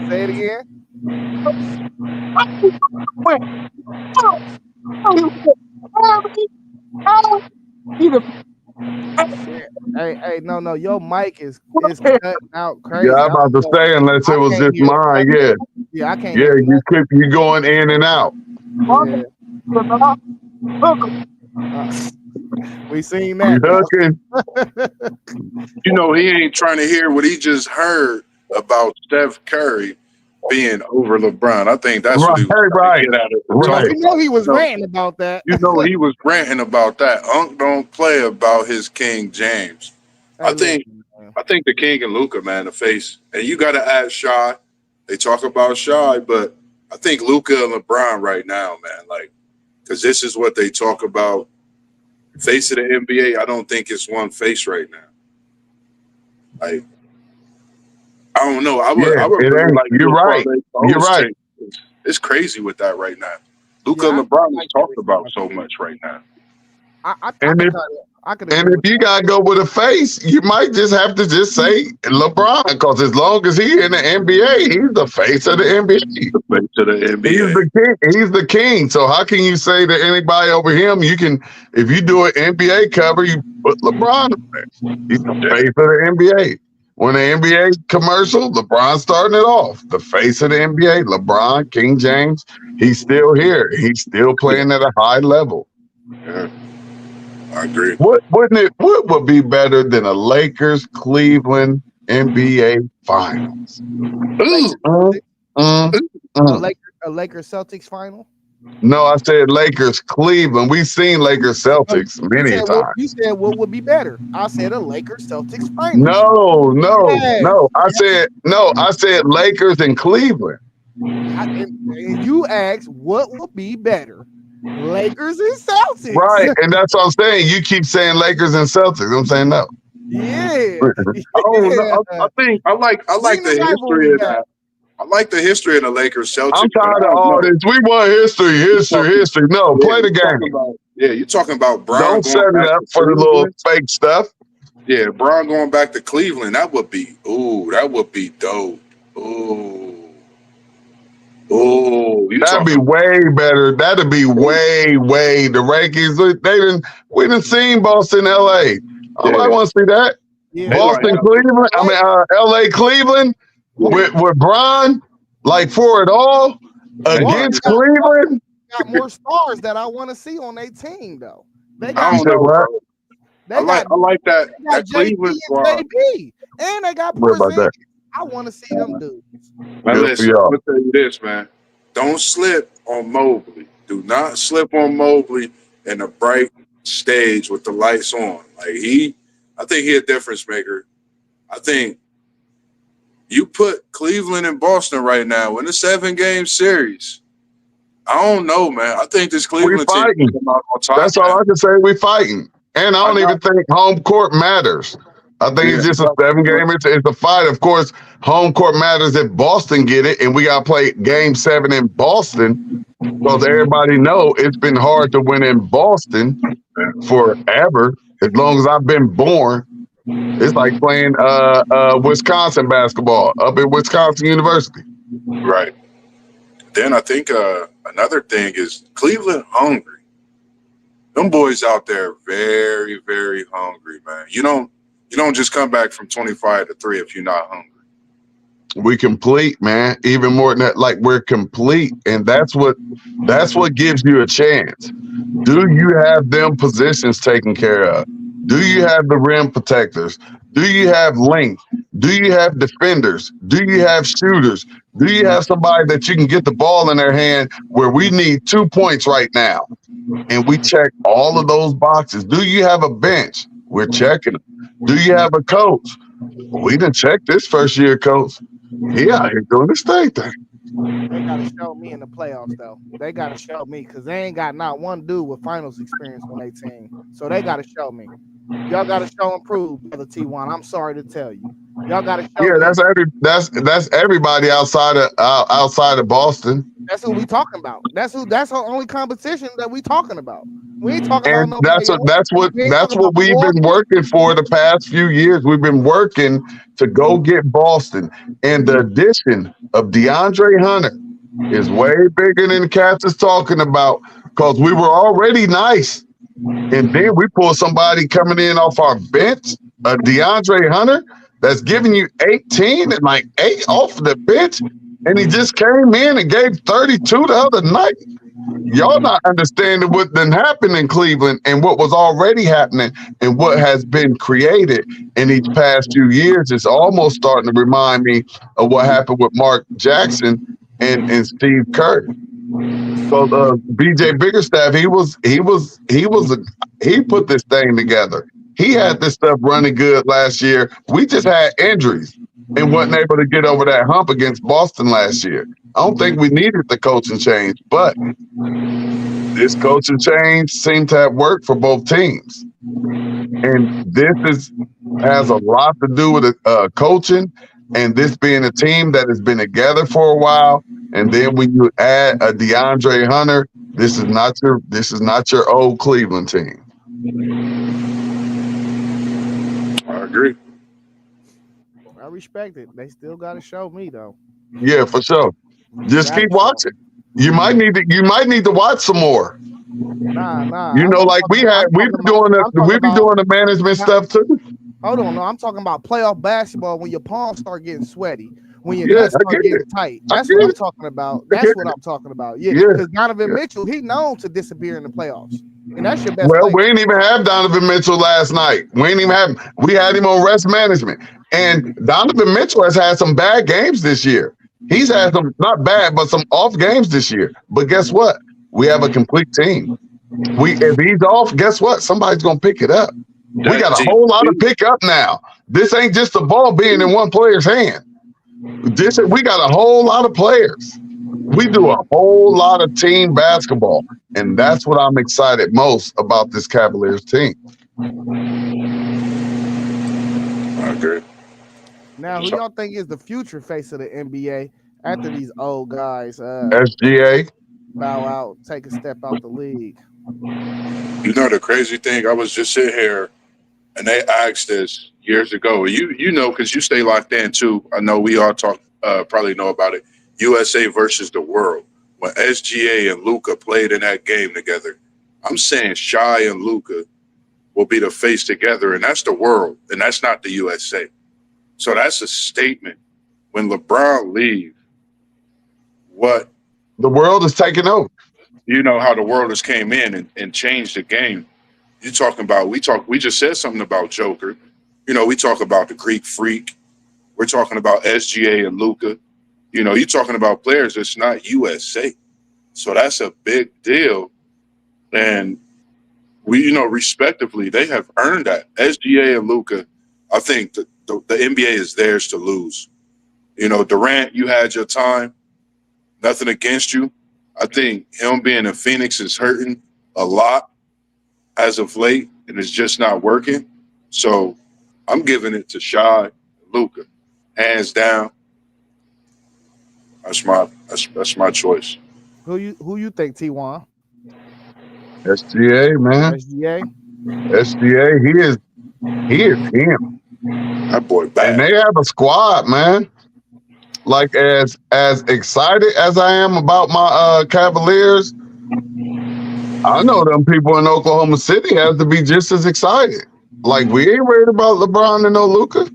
Say it again. Hey, no, your mic is cutting out crazy. Yeah, I'm about to say, unless it was just mine, yeah. Yeah, I can't. Yeah, you going in and out. We seen that. He ain't trying to hear what he just heard about Steph Curry being over LeBron. I think that's what he was trying to get out of it. He was ranting about that. He was ranting about that. Unc don't play about his King James. I think the King and Luka, man, the face. And you got to add Shy. They talk about Shy, but I think Luka and LeBron right now, man, like, because this is what they talk about. Face of the NBA, I don't think it's one face right now. Like, I don't know. I would it really ain't. like to You're do a right. parlay You're those right. things. It's crazy with that right now. Luka Yeah, and LeBron is like talked every about time. so much right now. I And if could And agree if with you that. gotta go with a face, you might just have to just say LeBron, because as long as he in the NBA, he's the face of the NBA. The face of the He's NBA. the king. He's the king. So how can you say to anybody over him? You can, if you do an NBA cover, you put LeBron in there. He's the face of the NBA. When the NBA commercial, LeBron starting it off. The face of the NBA, LeBron, King James. He's still here. He's still playing at a high level. Yeah, I agree. What would be better than a Lakers Cleveland NBA Finals? Lakers, Mm, mm, a mm. Lakers Celtics final. No, I said Lakers Cleveland. We've seen Lakers Celtics many times. You said what would be better? I said a Lakers Celtics final. No. I said Lakers and Cleveland. And you asked what would be better, Lakers and Celtics. Right, and that's what I'm saying. You keep saying Lakers and Celtics. I'm saying no. Yeah. I don't know. I think I like the history of that. I like the history of the Lakers Celtics. I'm tired of all this. We want history. No, play the game. You're talking about Bron. Don't set it up for the little fake stuff. Yeah, Bron going back to Cleveland. That would be dope. That'd be way better. That'd be way. The Rankings. We didn't seen Boston, LA. I want to see that. Yeah. Boston, Cleveland. LA, Cleveland with Bron, like for it all against Cleveland. Got more stars that I want to see on their team though. I don't know. What? I like that. That Cleveland squad. And they got What about that? I want to see them dudes. Man, listen, I'm gonna tell you this, man. Don't slip on Mobley. Do not slip on Mobley in a bright stage with the lights on. I think he's a difference maker. I think you put Cleveland and Boston right now in a 7-game series. I don't know, man. I think this Cleveland team fighting. come out on top. That's all I can say. We fighting, and I don't even think home court matters. I think it's just a 7-game. It's a fight. Of course, home court matters if Boston get it, and we got to play Game 7 in Boston because everybody know it's been hard to win in Boston forever. As long as I've been born, it's like playing Wisconsin basketball up at Wisconsin University. Right. Then I think another thing is Cleveland hungry. Them boys out there very, very hungry, man. You don't just come back from 25-3 if you're not hungry. We complete, man. Even more than that, like we're complete, and that's what gives you a chance. Do you have them positions taken care of? Do you have the rim protectors? Do you have length? Do you have defenders? Do you have shooters? Do you have somebody that you can get the ball in their hand where we need 2 points right now? And we check all of those boxes. Do you have a bench? We're checking them. Do you have a coach? We didn't check this first year coach. He out here doing this thing. They gotta show me in the playoffs though. They gotta show me because they ain't got not one dude with finals experience on their team. So they gotta show me. Y'all gotta show and prove, brother T1. I'm sorry to tell you. Y'all gotta show me. That's everybody outside of Boston. That's who we talking about. That's our only competition that we talking about. We ain't talking about nobody that's what else. we've been working for the past few years. We've been working to go get Boston. And the addition of DeAndre Hunter is way bigger than the Cats is talking about because we were already nice. And then we pull somebody coming in off our bench, a DeAndre Hunter, that's giving you 18 and like 8 off the bench. And he just came in and gave 32 the other night. Y'all not understanding what done happened in Cleveland and what was already happening and what has been created in these past few years. It's almost starting to remind me of what happened with Mark Jackson and Steve Kerr. So BJ Biggerstaff, he put this thing together. He had this stuff running good last year. We just had injuries and wasn't able to get over that hump against Boston last year. I don't think we needed the coaching change, but this coaching change seemed to have worked for both teams. And this has a lot to do with coaching and this being a team that has been together for a while, and then when you add a DeAndre Hunter, this is not your old Cleveland team. I agree. I respect it. They still got to show me though. Yeah, for sure. Just Gotta keep show. watching. You might need to watch some more. Nah. You know, like we be doing the management stuff too. Hold on, no, I'm talking about playoff basketball when your palms start getting sweaty, when your Yeah, nuts I start get getting it. tight. I That's get what I'm it. talking about. I That's get what it. I'm talking about. Yeah, Yeah. because Donovan Mitchell, he known to disappear in the playoffs, and that's your best Well, player. we didn't even have Donovan Mitchell last night. We had him on rest management. And Donovan Mitchell has had some bad games this year. He's had some, not bad, but some off games this year. But guess what? We have a complete team. If he's off, guess what? Somebody's gonna pick it up. We got a whole lot to pick up now. This ain't just the ball being in one player's hand. We got a whole lot of players. We do a whole lot of team basketball, and that's what I'm excited most about this Cavaliers team. I agree. Now, who y'all think is the future face of the NBA after these old guys SGA. bow out, take a step out the league? You know the crazy thing? I was just sitting here, and they asked this years ago. You know, because you stay locked in too. I know we all probably know about it. USA versus the world. When SGA and Luka played in that game together, I'm saying Shai and Luka will be the face together, and that's the world, and that's not the USA. So that's a statement. When LeBron leaves, what the world is taking over. You know how the world has came in and changed the game. You talking about we just said something about Joker. You know, we talk about the Greek Freak. We're talking about SGA and Luka. You know, you're talking about players that's not USA. So that's a big deal. And we, respectively, they have earned that. SGA and Luka, I think the NBA is theirs to lose. Durant, you had your time. Nothing against you. I think him being in Phoenix is hurting a lot as of late, and it's just not working. So I'm giving it to Shai, Luka, hands down. That's my choice. Who you think, T1? SGA, man. SGA, he is him. That boy bad. And they have a squad, man. Like as excited as I am about my Cavaliers, I know them people in Oklahoma City have to be just as excited. Like we ain't worried about LeBron and no Luka.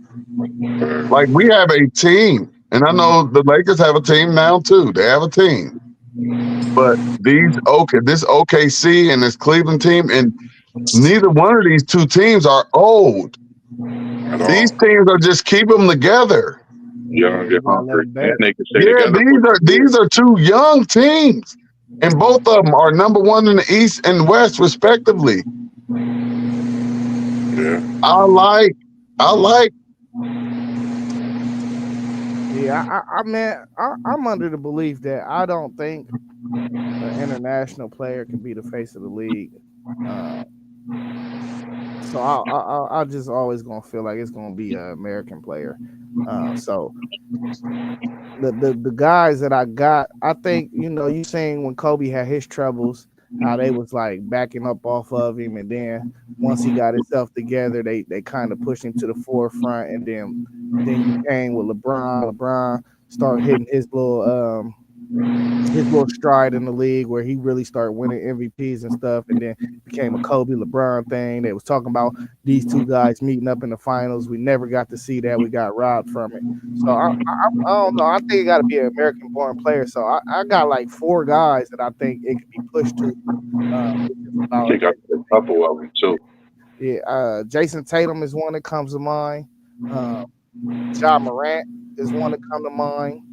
Like we have a team, and I know the Lakers have a team now too. They have a team, but this OKC and this Cleveland team, and neither one of these two teams are old. These teams are just keep them together. Young and hungry, and they can stay together. These are two young teams, and both of them are number one in the East and West, respectively. Yeah, I like. Yeah, I'm under the belief that I don't think an international player can be the face of the league. So I just always gonna feel like it's gonna be an American player. So the guys that I got, I think you saying when Kobe had his troubles, how they was like backing up off of him, and then once he got himself together, they kind of pushed him to the forefront, and then you came with LeBron. LeBron started hitting his little stride in the league where he really started winning MVPs and stuff, and then became a Kobe LeBron thing. They was talking about these two guys meeting up in the finals. We never got to see that. We got robbed from it. So I don't know. I think it got to be an American-born player. So I got like 4 guys that I think it could be pushed to. I think I got a couple of them too. Yeah, Jason Tatum is one that comes to mind. Ja Morant is one that come to mind.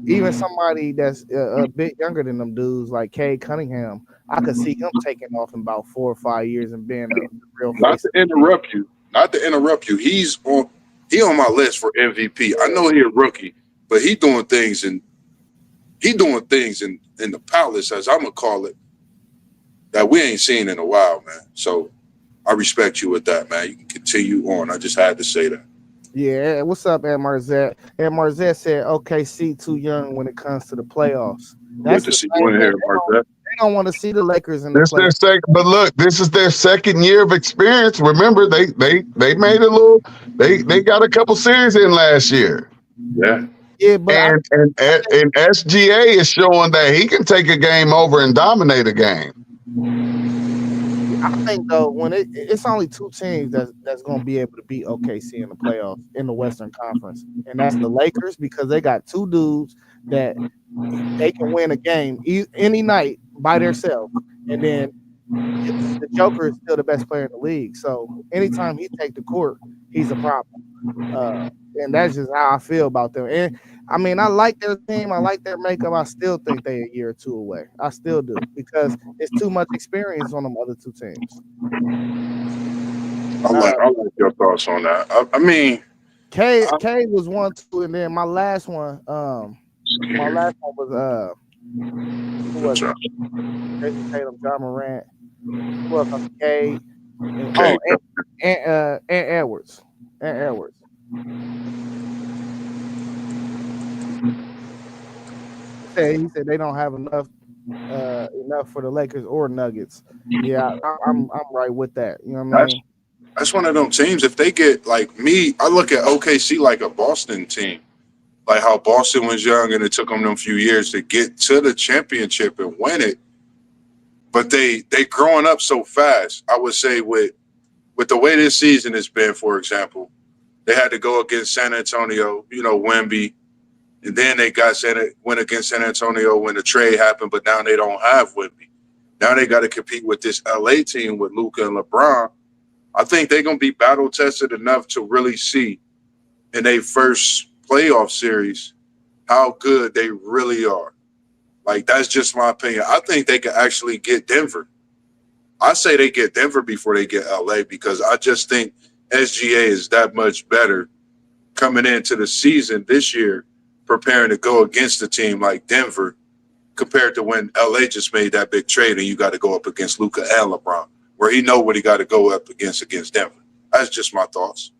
Even somebody that's a bit younger than them dudes, like Cade Cunningham, I could see him taking off in about 4 or 5 years and being a real face. Not to interrupt you. He on my list for MVP. I know he's a rookie, but he doing things in the palace, as I'm gonna call it, that we ain't seen in a while, man. So I respect you with that, man. You can continue on. I just had to say that. Yeah, what's up, Ed Marzette? Ed Marzette said OKC too young when it comes to the playoffs. Good That's to the see you same in thing. here, Marquette. They don't want to see the Lakers in the This their playoffs. second, but look, this is their second year of experience. Remember, they made a little. They got a couple series in last year, Yeah. Yeah, but and SGA is showing that he can take a game over and dominate a game. I think though when it's only two teams that's going to be able to beat OKC in the playoffs in the Western Conference, and that's the Lakers because they got two dudes that they can win a game any night by themselves, and then the Joker is still the best player in the league. So anytime he take the court, he's a problem. And that's just how I feel about them. And I mean, I like their team. I like their makeup. I still think they're a year or two away. I still do because it's too much experience on them other two teams. I like your thoughts on that. I mean, K was 1, 2, and then my last one was who was it? Jason Tatum, John Morant. Who else? K. And, okay. and Edwards. And Edwards. He said they don't have enough for the Lakers or Nuggets. Yeah, I'm right with that. You know what I mean? That's one of them teams. If they get like me, I look at OKC like a Boston team. Like how Boston was young and it took them a few years to get to the championship and win it. But they growing up so fast. I would say with the way this season has been, for example, they had to go against San Antonio, Wemby, and then they went against San Antonio when the trade happened, but now they don't have Wemby. Now they got to compete with this LA team with Luka and LeBron. I think they're going to be battle tested enough to really see in their first playoff series how good they really are. Like, that's just my opinion. I think they could actually get Denver. I say they get Denver before they get LA because I just think SGA is that much better coming into the season this year, preparing to go against a team like Denver compared to when LA just made that big trade and you got to go up against Luka and LeBron, where he know what he got to go up against Denver. That's just my thoughts.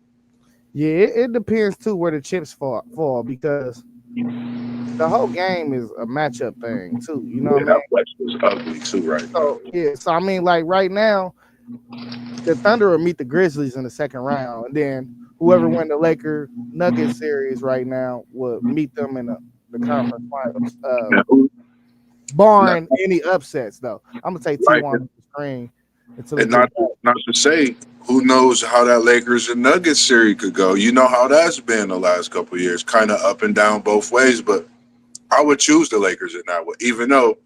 Yeah, it depends too where the chips fall because the whole game is a matchup thing too. You know what I mean? That West is ugly too, right? So I mean, like right now, the Thunder will meet the Grizzlies in the second round, and then whoever win the Laker Nuggets series right now will meet them in the conference finals. Barring any upsets, though, I'm gonna take T1 on the screen. And not to say, who knows how that Lakers and Nuggets series could go. You know how that's been the last couple of years, kind of up and down both ways. But I would choose the Lakers in that way, even though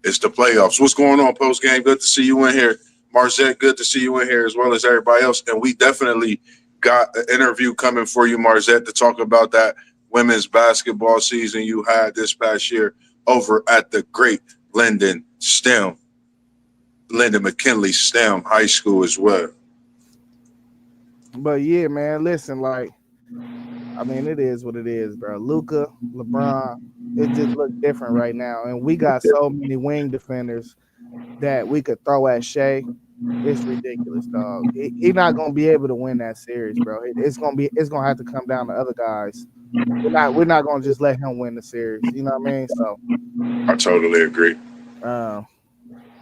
it's the playoffs. What's going on, post game? Good to see you in here. Marzette, good to see you in here as well as everybody else. And we definitely got an interview coming for you, Marzette, to talk about that women's basketball season you had this past year over at the great Linden McKinley STEM High School as well. But yeah, man, listen, like, I mean, it is what it is, bro. Luka, LeBron, it just looks different right now. And we got so many wing defenders that we could throw at Shea. It's ridiculous, dog. He's not gonna be able to win that series, bro. It's gonna have to come down to other guys. We're not gonna just let him win the series. You know what I mean? So I totally agree.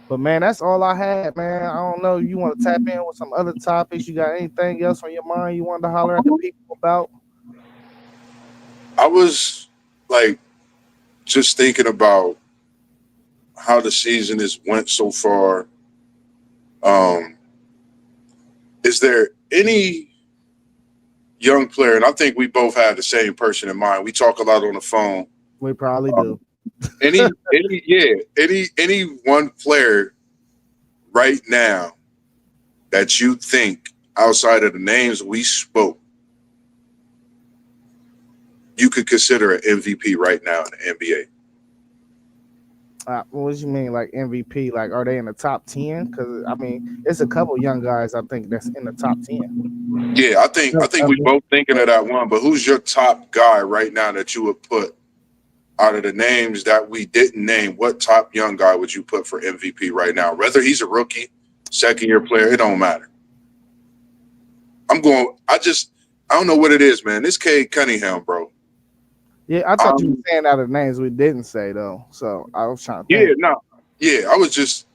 But man, that's all I had, man. I don't know. You want to tap in with some other topics? You got anything else on your mind you wanted to holler at the people about? I was like just thinking about how the season has went so far. Is there any young player, and I think we both have the same person in mind. We talk a lot on the phone. We probably do. Any one player right now that you think outside of the names we spoke, you could consider an MVP right now in the NBA? What do you mean, like MVP? Like, are they in the top 10? Because I mean, it's a couple young guys I think that's in the top 10. Yeah, I think we both thinking of that one. But who's your top guy right now that you would put out of the names that we didn't name? What top young guy would you put for MVP right now? Whether he's a rookie, second-year player, it don't matter. I don't know what it is, man. This Cade Cunningham, bro. Yeah, I thought you were saying out of names we didn't say though. So I was trying to think. Yeah, no. Yeah,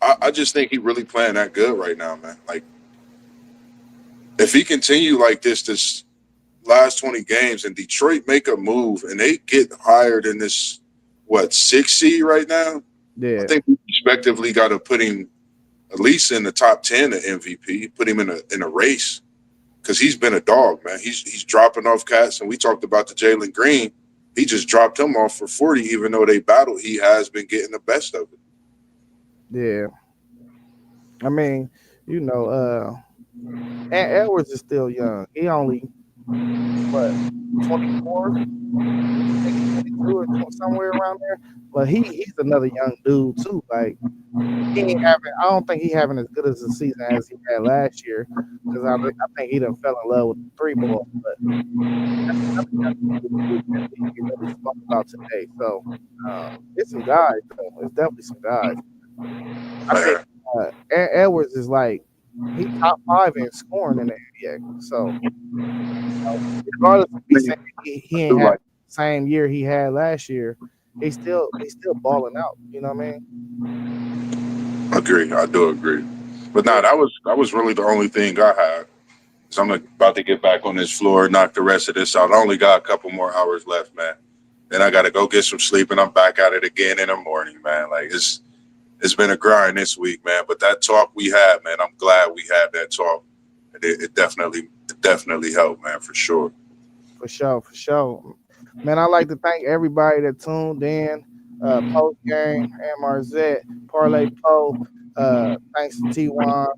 I just think he really playing that good right now, man. Like, if he continue like this last 20 games and Detroit make a move and they get higher than this, 6 seed right now? Yeah. I think we respectively got to put him at least in the top 10 of MVP, put him in a race, because he's been a dog, man. He's dropping off cats, and we talked about the Jalen Green. He just dropped him off for 40, even though they battled. He has been getting the best of it. Yeah. I mean, you know, and Edwards is still young. He only 24, 22 or somewhere around there. But he's another young dude too. Like he ain't having. I don't think he having as good as a season as he had last year, because I think he done fell in love with the 3 ball. But that's another young dude that we really spoke about today. So it's some guys though. It's definitely some guys. I think Edwards is like he top 5 in scoring in the NBA. So regardless of me saying he ain't had the same year he had last year, he's still balling out. You know what I mean? Agree. I do agree. But nah, that was really the only thing I had. So I'm about to get back on this floor, knock the rest of this out. I only got a couple more hours left, man. Then I got to go get some sleep, and I'm back at it again in the morning, man. Like it's been a grind this week, man. But that talk we had, man, I'm glad we had that talk. It definitely helped, man, for sure. For sure. Man, I'd like to thank everybody that tuned in. Post game, Marzette, Parlay Poe. Thanks to T1,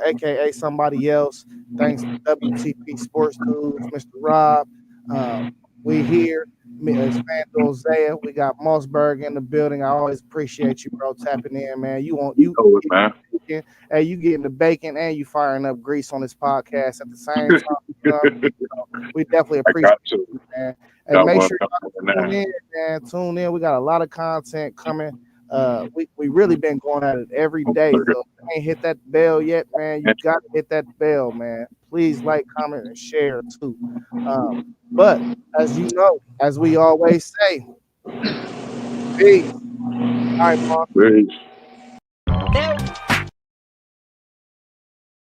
aka somebody else. Thanks to WTP Sports News, Mr. Rob. We here. It's FanDuel Zaya. We got Mossberg in the building. I always appreciate you, bro, tapping in, man. Man. Hey, you getting the bacon and you firing up grease on this podcast at the same time. We definitely appreciate you, man. And make sure you tune in, man. Tune in. We got a lot of content coming. We really been going at it every day. So if you ain't hit that bell yet, man, you got to hit that bell, man. Please like, comment, and share too. But as you know, as we always say, peace. All right, Mark. Peace.